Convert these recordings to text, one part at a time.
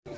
Ladies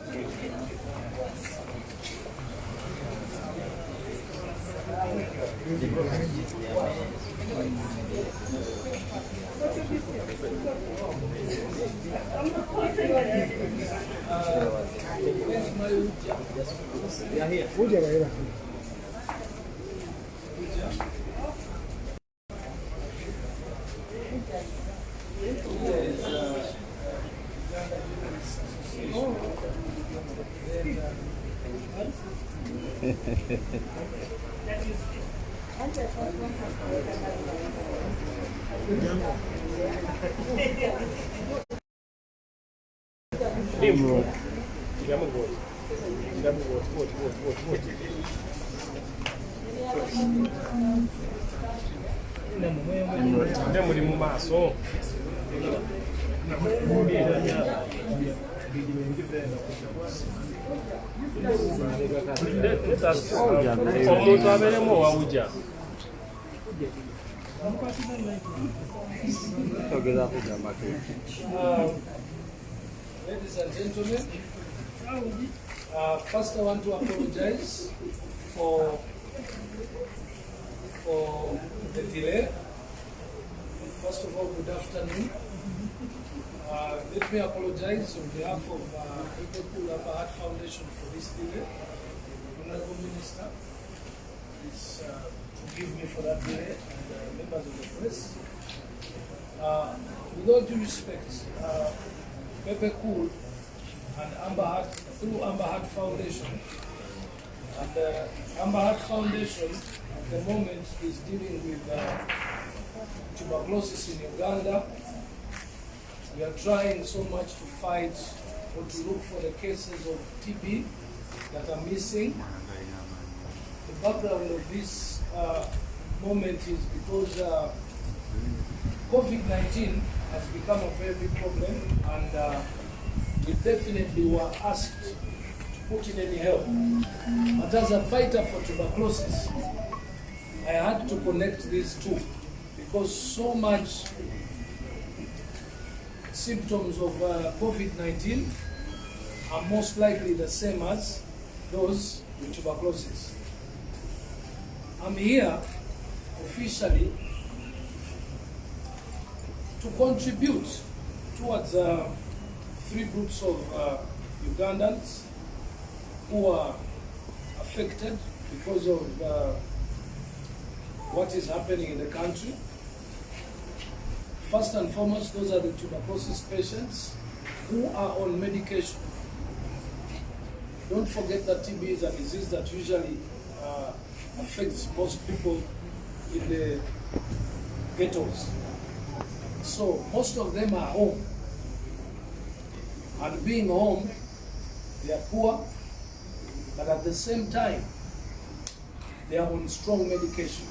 and gentlemen, first I want to apologize for the delay. First of all, good afternoon. Let me apologize on behalf of the Heart Foundation for this delay. Honorable Minister, please forgive me for that delay, and members of the press. With all due respect, Bebe and Amber Heart, through Amber Heart Foundation, and the Amber Heart Foundation at the moment is dealing with tuberculosis in Uganda. We are trying so much to fight or to look for the cases of TB that are missing. The background of this moment is because COVID-19 has become a very big problem, and we definitely were asked to put in any help. But as a fighter for tuberculosis, I had to connect these two because so much symptoms of COVID-19 are most likely the same as those with tuberculosis. I'm here officially to contribute towards three groups of Ugandans who are affected because of what is happening in the country. First and foremost, those are the tuberculosis patients who are on medication. Don't forget that TB is a disease that usually affects most people in the ghettos. So most of them are home. And being home, they are poor, but at the same time, they are on strong medication.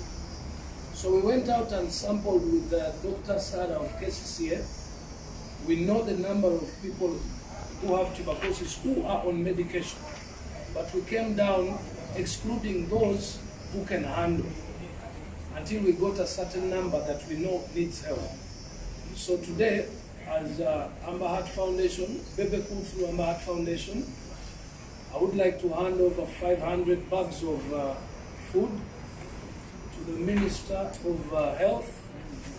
So we went out and sampled with Dr. Sarah of KCCA. We know the number of people who have tuberculosis who are on medication, but we came down excluding those who can handle until we got a certain number that we know needs help. So today, as Amber Heart Foundation, Bebe through Amber Heart Foundation, I would like to hand over 500 bags of food to the Minister of Health,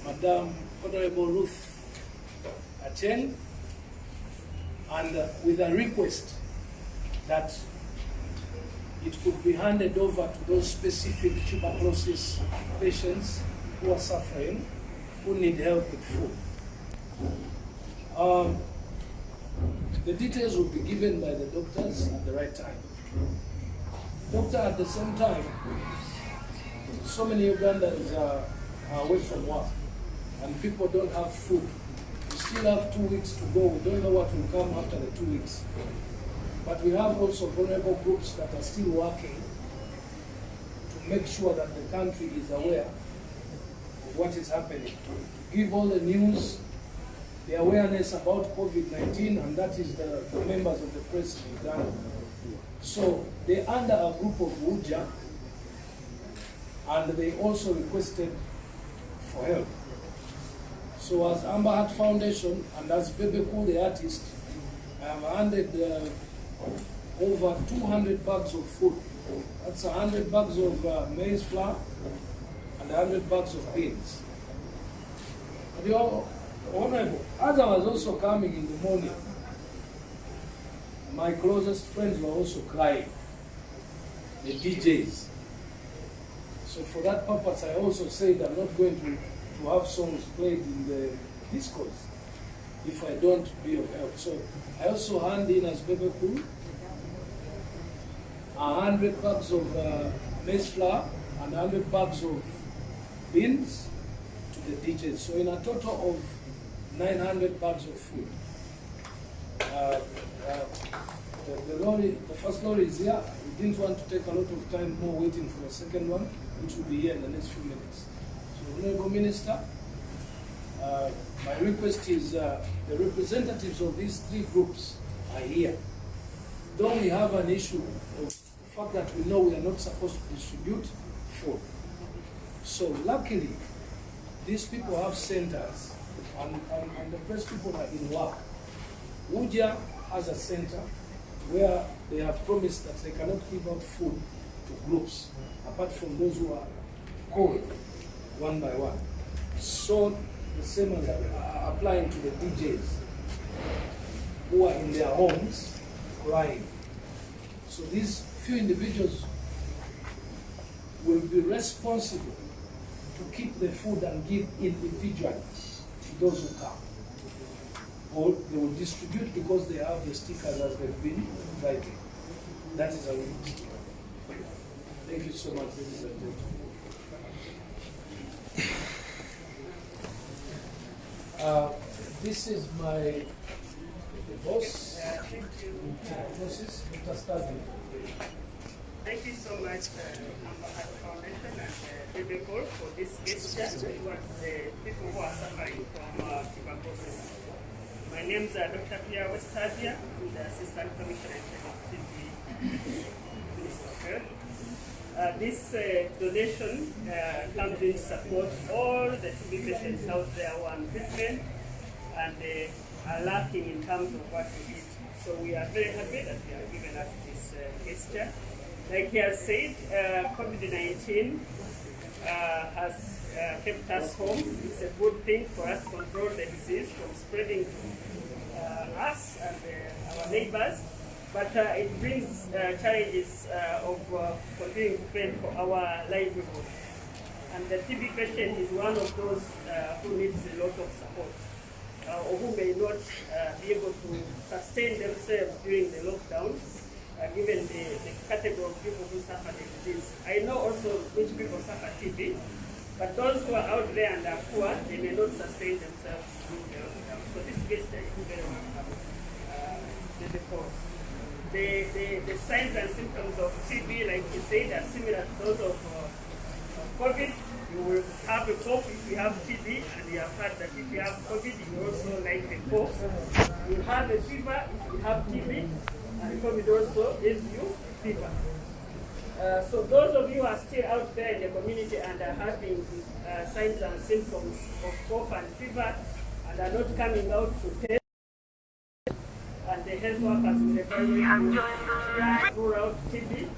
Madam Honorable Ruth Acheng, and with a request that it could be handed over to those specific tuberculosis patients who are suffering, who need help with food. The details will be given by the doctors at the right time. Doctor, at the same time, so many Ugandans are away from work and people don't have food. We still have 2 weeks to go. We don't know what will come after the 2 weeks. But we have also vulnerable groups that are still working to make sure that the country is aware of what is happening. To give all the news, the awareness about COVID-19, and that is the members of the press in Uganda. So they're under a group of Uja, and they also requested for help. So as Amber Heart Foundation and as Bebe the artist, I have handed over 200 bags of food. That's 100 bags of maize flour and 100 bags of beans. But Honorable, as I was also coming in the morning, my closest friends were also crying, the DJs. So for that purpose, I also said I'm not going to have songs played in the discos if I don't be of help. So I also hand in as Bebe 100 bags of maize flour and 100 bags of beans to the DJs. So in a total of 900 bags of food. The first lorry is here. We didn't want to take a lot of time more waiting for the second one, which will be here in the next few minutes. So, Honorable Minister, my request is the representatives of these three groups are here. Though we have an issue of the fact that we know we are not supposed to distribute food. So luckily, these people have centers, and the press people are in work. Uja has a center where they have promised that they cannot give out food to groups, apart from those who are called one by one. So the same as applying to the DJs who are in their homes crying. So these few individuals will be responsible to keep the food and give individually to those who come. Or they will distribute because they have the stickers as they've been writing. That is how we do it. Thank you so much, ladies and gentlemen. This is my boss. Bosses, Mr. Stadi. Thank you so much, Ambahat Foundation and Bebe for this gesture towards the people who are suffering from tuberculosis. My name is Dr. Pia Westavia. I'm the Assistant Commissioner of TB Minister of Health. This donation comes in support all the TB patients out there who are on treatment and are lacking in terms of what to eat. So we are very happy that you have given us this gesture. Like he has said, COVID-19 has kept us home. It's a good thing for us to control the disease from spreading to us and our neighbors. But it brings challenges of continuing to fend for our livelihood. And the TB patient is one of those who needs a lot of support, or who may not be able to sustain themselves during the lockdown, given the category of people who suffer the disease. I know also which people suffer TB, but those who are out there and are poor, they may not sustain themselves during the lockdown. So this gesture is very welcome. The signs and symptoms of TB, like you said, are similar to those of COVID. You will have a cough if you have TB, and you have heard that if you have COVID, you also like a cough. You have a fever if you have TB, and COVID also gives you fever. So those of you who are still out there in the community and are having signs and symptoms of cough and fever and are not coming out to test, and the health workers will evaluate you rule out TB.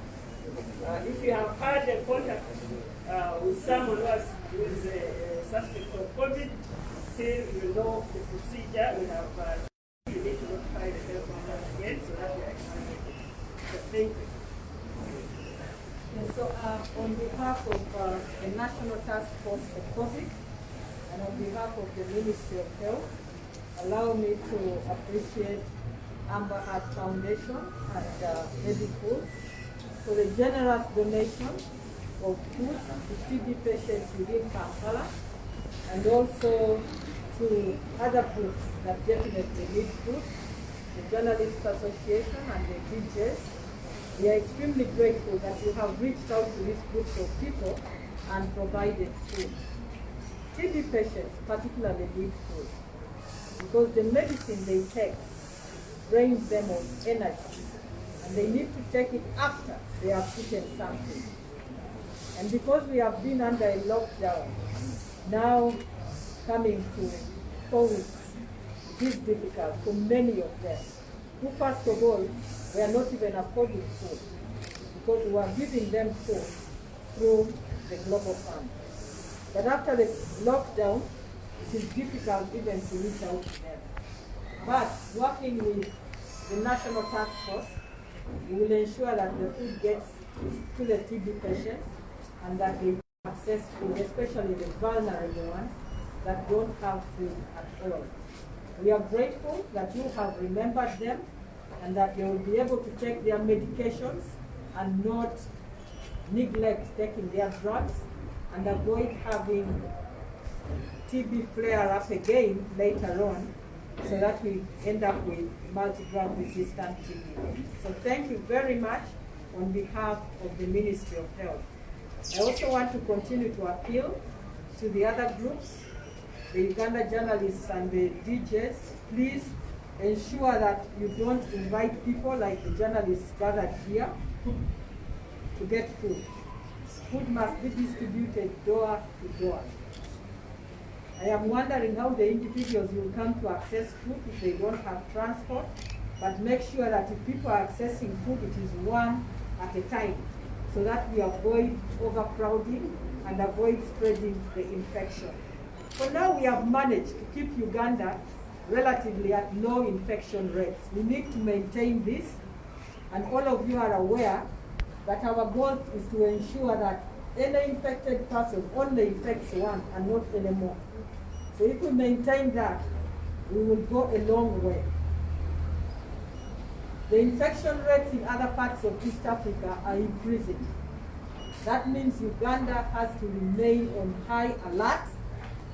If you have had a contact with someone who is a suspect of COVID, still you know the procedure. We have you need to notify the health workers again so that we are examining. So thank you. So on behalf of the National Task Force for COVID and on behalf of the Ministry of Health, allow me to appreciate Amber Heart Foundation and Bebe for the generous donation of food to TB patients within Kampala, and also to other groups that definitely need food, the Journalits Association and the DJs. We are extremely grateful that you have reached out to these groups of people and provided food. TB patients particularly need food because the medicine they take drains them of energy, and they need to take it after they have eaten something. And because we have been under a lockdown, now coming to 4 weeks, it is difficult for many of them who first of all we are not even affording food because we are giving them food through the Global Fund. But after the lockdown, it is difficult even to reach out to them. But working with the National Task Force, we will ensure that the food gets to the TB patients and that they access food, especially the vulnerable ones that don't have food at all. We are grateful that you have remembered them and that they will be able to take their medications and not neglect taking their drugs and avoid having TB flare up again later on, so that we end up with multi-drug resistant TB. So thank you very much on behalf of the Ministry of Health. I also want to continue to appeal to the other groups, the Uganda journalists and the DJs. Please ensure that you don't invite people like the journalists gathered here to get food. Food must be distributed door to door. I am wondering how the individuals will come to access food if they don't have transport, but make sure that if people are accessing food, it is one at a time, so that we avoid overcrowding and avoid spreading the infection. For now, we have managed to keep Uganda relatively at low infection rates. We need to maintain this, and all of you are aware that our goal is to ensure that any infected person only infects one and not anymore. So if we maintain that, we will go a long way. The infection rates in other parts of East Africa are increasing. That means Uganda has to remain on high alert,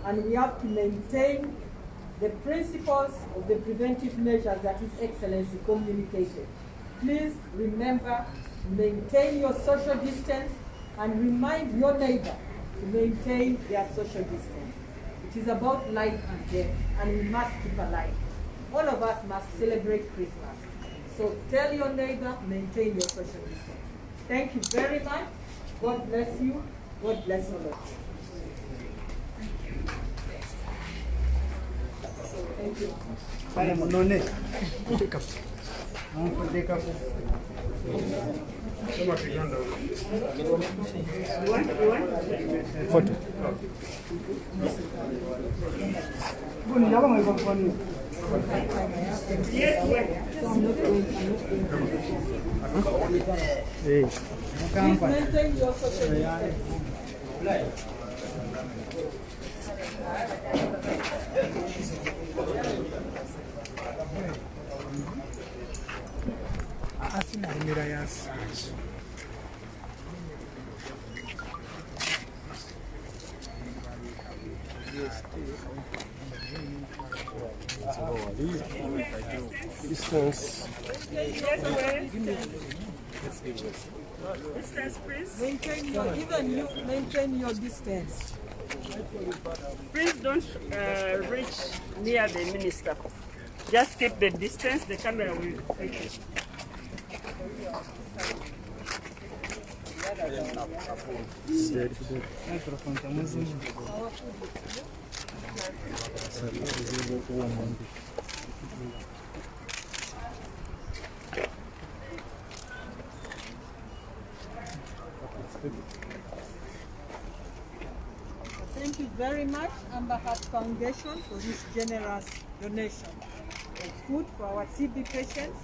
and we have to maintain the principles of the preventive measures that His Excellency communicated. Please remember, maintain your social distance and remind your neighbor to maintain their social distance. It is about life and death, and we must keep alive. All of us must celebrate Christmas. So tell your neighbor, maintain your social distance. Thank you very much. God bless you. God bless all of you. Thank you. Photo. Hey. Please maintain your social distance. Distance. Distance, please. Maintain your, even you maintain your distance. Please don't reach near the minister. Just keep the distance. The camera will take it. Thank you very much, Amber Heart Foundation, for this generous donation of food for our TB patients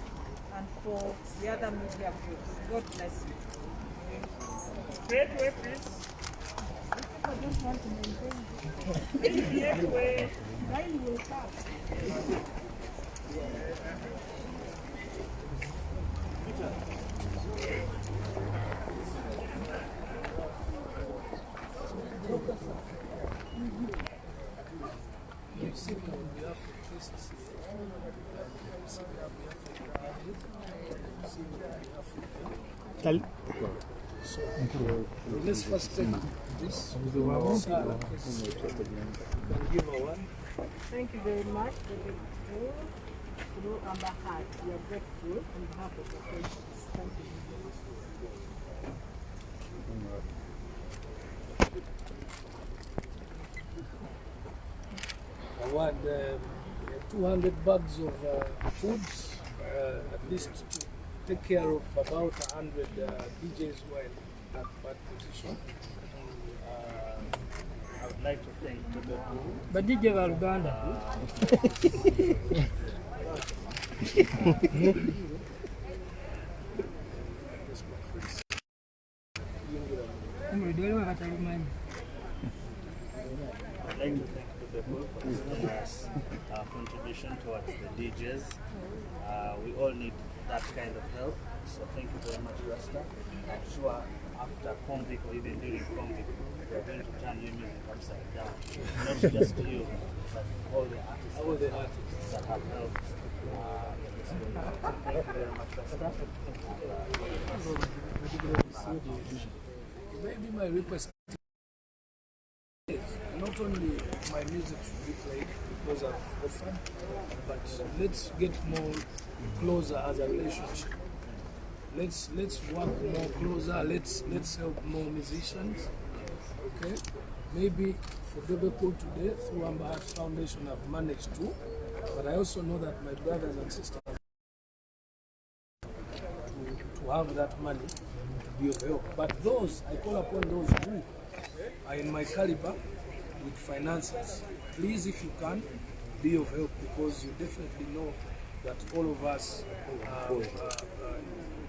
and for the other media groups. God bless you. Straight way, please. I don't want to maintain Straight way. mine will pass. Let's first take this. Can give her one. Thank you very much for the food through Amber Heart. We are grateful on behalf of the patients. Thank you. Award 200 bags of food, at least take care of about 100 DJs who are in that bad position. I would like to thank Bebe. But DJ wa Uganda. I'd like to thank Bebe for his generous contribution towards the DJs. We all need that kind of help, so thank you very much, Rasta. I'm sure after Convict or even during Convict, we are going to turn your music upside down. Not just you, but all the artists that have helped. Thank you very much, Rasta. Maybe my request is not only my music should be played because I've offered, but let's get more closer as a relationship. Let's work more closer. Let's help more musicians. Okay, maybe for Bebe Cool today through Amber Heart Foundation I've managed to, but I also know that my brothers and sisters to have that money to be of help. But those I call upon those who are in my caliber with finances. Please, if you can, be of help, because you definitely know that all of us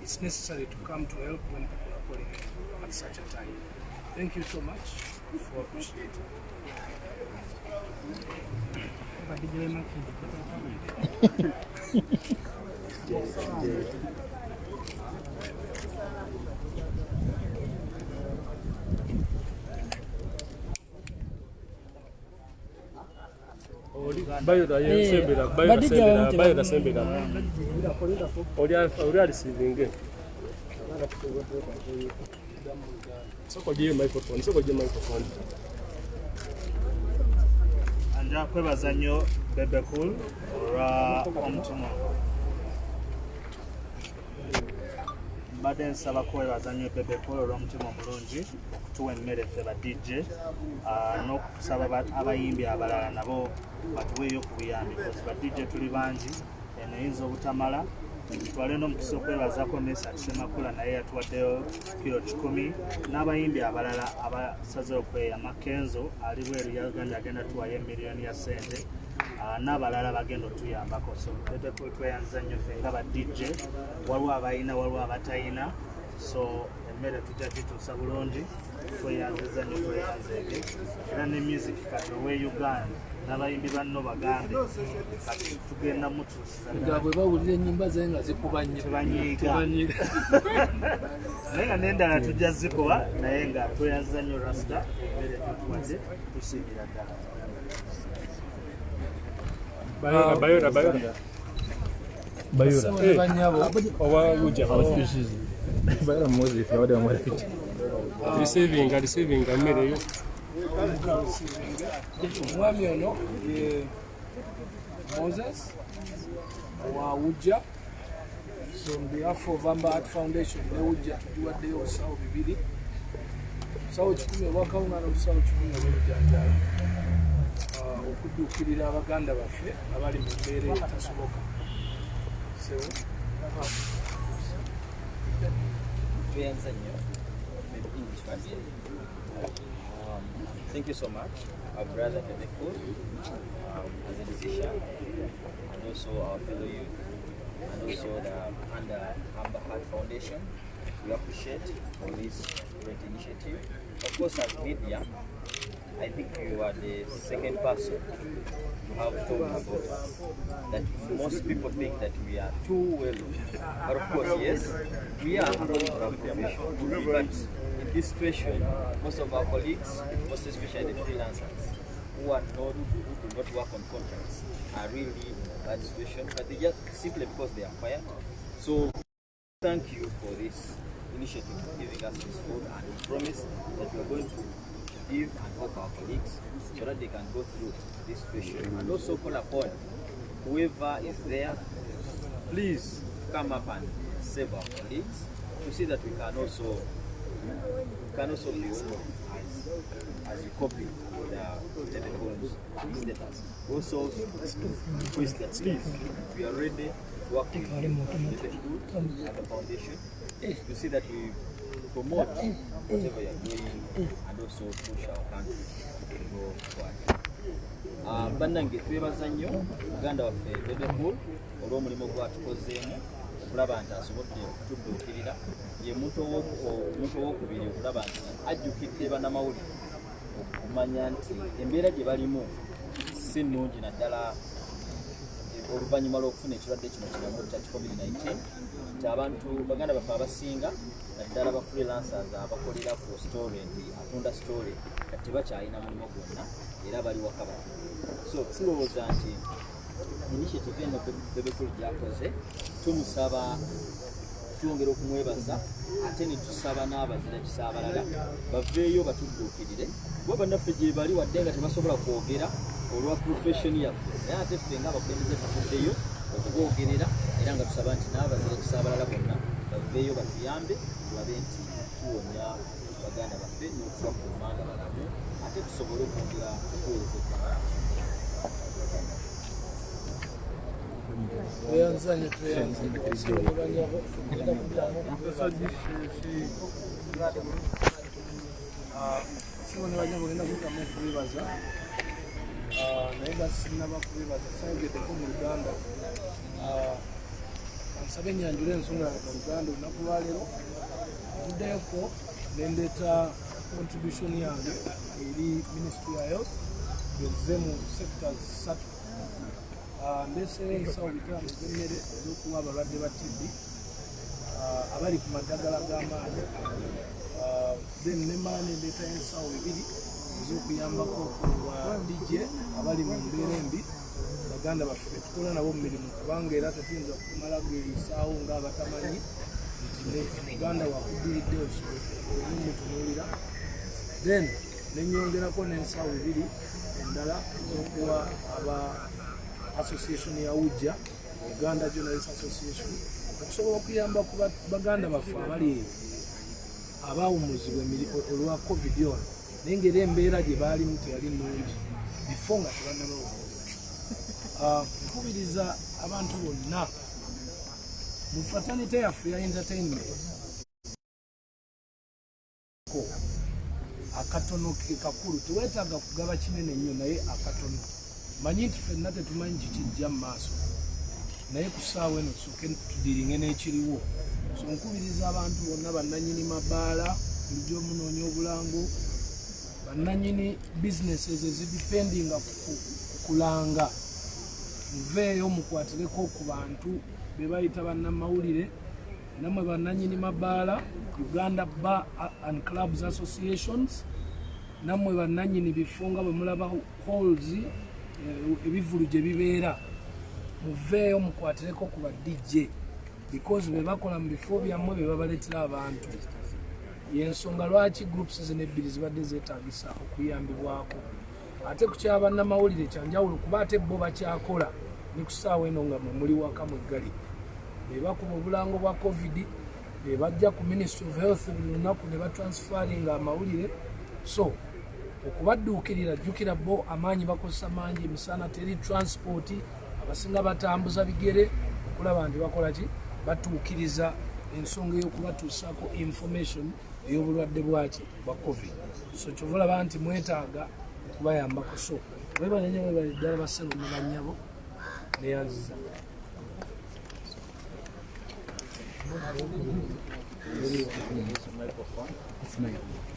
it's necessary to come to help when people are calling at such a time. Thank you so much for appreciating. Bayo da sembera oli alisivinge soko je microphone Anja kwebaza nnyo Bebe Cool olwa omutima. Mbadde nsaba kwebaza nnyo Bebe Cool olw'omutima omulungi okutuwa emmere ffe ba DJ, n'okusaba abayimbi abalala nabo batuweeyo ku buyambi, because ba DJ tuli bangi eno eyinza obutamala. Twale n'omukisa okwebazako Mesa Semakula naye yatuwaddeyo kilo 10, n'abayimbi abalala abasaze okweyama. Kenzo ali bweru yagenda agenda tuwayo emiliyoni ya sente, n'abalala bagenda otuyambako. So Bebe Cool tweyanza nnyo ffe nga ba DJ, waliwo abayina waliwo abatayina, so emmere tujja gituusa bulungi. Tweyanziza nnyo tweyanzeege, era ne music kati owe Uganda n'abayimbi banno bagambe kati tugenda mutuusiza nga bwe bawulira ennyimba zaye nga zikuba nnyo tebanyiiga naye nga n'endala tujja zikuba, naye nga tweyanziza nnyo Rasta emmere tutuwadde tusiimira ddala. Bayora owa Luja Bayora Moses yawadde amwalifiti receiving emmere yo. Omwami ono ye Moses wa Ujja. So on behalf of Amber Heart Foundation ne Ujja tuwaddeyo obusawo 2, obusawo 10 obwakawunga n'obusawo 10 obw'olujanjaalo okudduukirira abaganda baffe abali mu mbeera etasoboka. Thank you so much, our brother Bebe Cool, as a musician, and also our fellow youth, and also the under Amber Heart Foundation. We appreciate for this great initiative. Of course, as media, I think you are the second person to have thought about us. That most people think that we are too well off. But of course, yes, we are humble for our profession. But in this situation, most of our colleagues, most especially the freelancers, who do not work on contracts, are really in a bad situation. But they just simply because they are quiet. So thank you for this initiative, giving us this food, and we promise that we are going to give and help our colleagues so that they can go through this situation. And also call upon whoever is there, please come up and save our colleagues, to see that we can also be as you copy the Bebe status. Also request that please, we are ready work with the foundation. You see that we promote whatever you're doing and also push our country to go forward. Bannange twebaza nnyo muganda waffe Bebe olw'omulimu gwatukozeemu okulaba nti asobodde okutudduukirira ye muntu owokubiri okulaba nti ajjukidde bannamawulire okumanya nti embeera gye balimu si nnungi naddala oluvannyuma lw'okufuna ekirwadde kino kiramu kya COVID-19 nti abantu baganda baffe abasinga naddala ba freelancers abakolera ku story nti atunda story kati bakyalina mulimu gwonna era bali waka bati so kirowooza nti initiative eno Bebe gyakoze tumusaba twongera okumwebaza ate ne tusaba n'abazirakisa abalala baveeyo batudduukirire kuba bannaffe gye bali wadde nga tebasobola kwogera olwa profession yaffe naye ate ffe ng'abakulembeze tuvuddeyo okuboogerera era nga tusaba nti n'abazirakisa abalala bonna baveeyo batuyambe tulabe nti tuwonya baganda baffe n'okubakuuma nga balamu ate tusobole okwongera okuweereza naye gasinaba kubibaza sayogeddeko mu Luganda nsabe enyanjula ensonga mu Luganda olunaku lwaleero nvuddeyoko nendeeta contribution yange eri Ministry ya Health gezze mu sectors 3 ndeeseeyo ensawo bitaano ez'emmere ez'okuwa abalwadde ba TB abali ku maddagala g'amaanyi then nemala nendeeta ensawo 2 ez'okuyambako okuwa DJ abali mu mbeera embi baganda baffe tukola nabo mu mirimu kubanga era tetuyinza kumala gweyisaawo ng'abatamanyi nti muganda wakudiridde mutunuulira then nenyongerako n'ensawo 2 endala ez'okuwa aba association ya Ujja Uganda Journalits Association okusobola okuyamba ku baganda baffe abali abawumuzibwa olwa COVID ono naye ng'era embeera gye baalimu teyali nnungi bifo nga tebannaba nkubiriza abantu bonna mu fatanite yaffe ya entertainment akatono ke kakulu teweetaaga kugaba kinene nnyo naye akatono manyi nti ffenna tetumanyi kikijja mu maaso naye ku ssaawa eno tusooke tudiringe n'ekiriwo so nkubiriza abantu bonna bannannyini mabaala bulijjo omunoonya obulango bannannyini businesses ezidipendinga kulanga muveeyo mukwatireko ku bantu be bayita bannamawulire nammwe bannannyini mabaala Uganda Bar and Clubs Associations nammwe bannannyini bifo nga bwe mulaba halls ebivulu gye bibeera muveeyo mukwatireko ku ba DJ because be bakola mu bifo byammwe be babaleetera abantu yensonga lwaki groups zino ebbiri zibadde zeetaagisa okuyambibwako ate ku kyabannamawulire kyanjawulo kuba ate bo bakyakola ne ku ssaawa eno nga muli waka mweggalidde be bakuba obulango bwa COVID be bajja ku Ministry of Health buli lunaku ne batransfaringa amawulire so okubadduukirira jjukira bo amaanyi bakozesa mangi emisana teri transport abasinga batambuza bigere okulaba nti bakola ki batuukiriza ensonga ey'okubatuusaako information ey'obulwadde bwaki bwa COVID so kyova olaba nti mwetaaga okubayambako so webanenye webali ddala basebo ne bannyabo neyanziza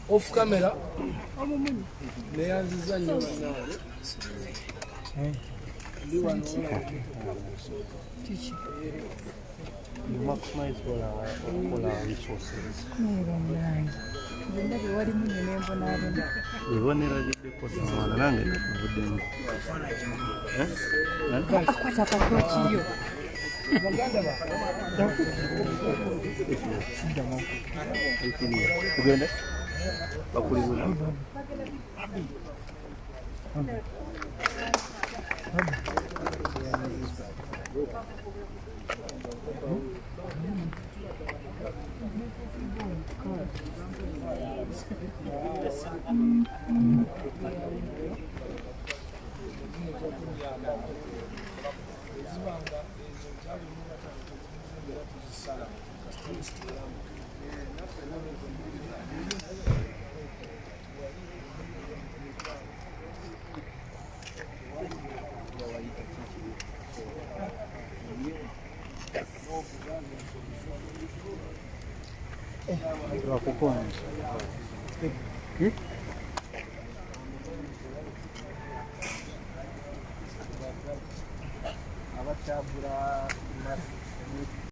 off camera neyanziza nnyo bannange ndi wano biboneragiddeko nange tuvuddemu akwata akatokiyo baganda tugende bakulibuza ezibanga ezo kyali Twakukonje. Abakyagula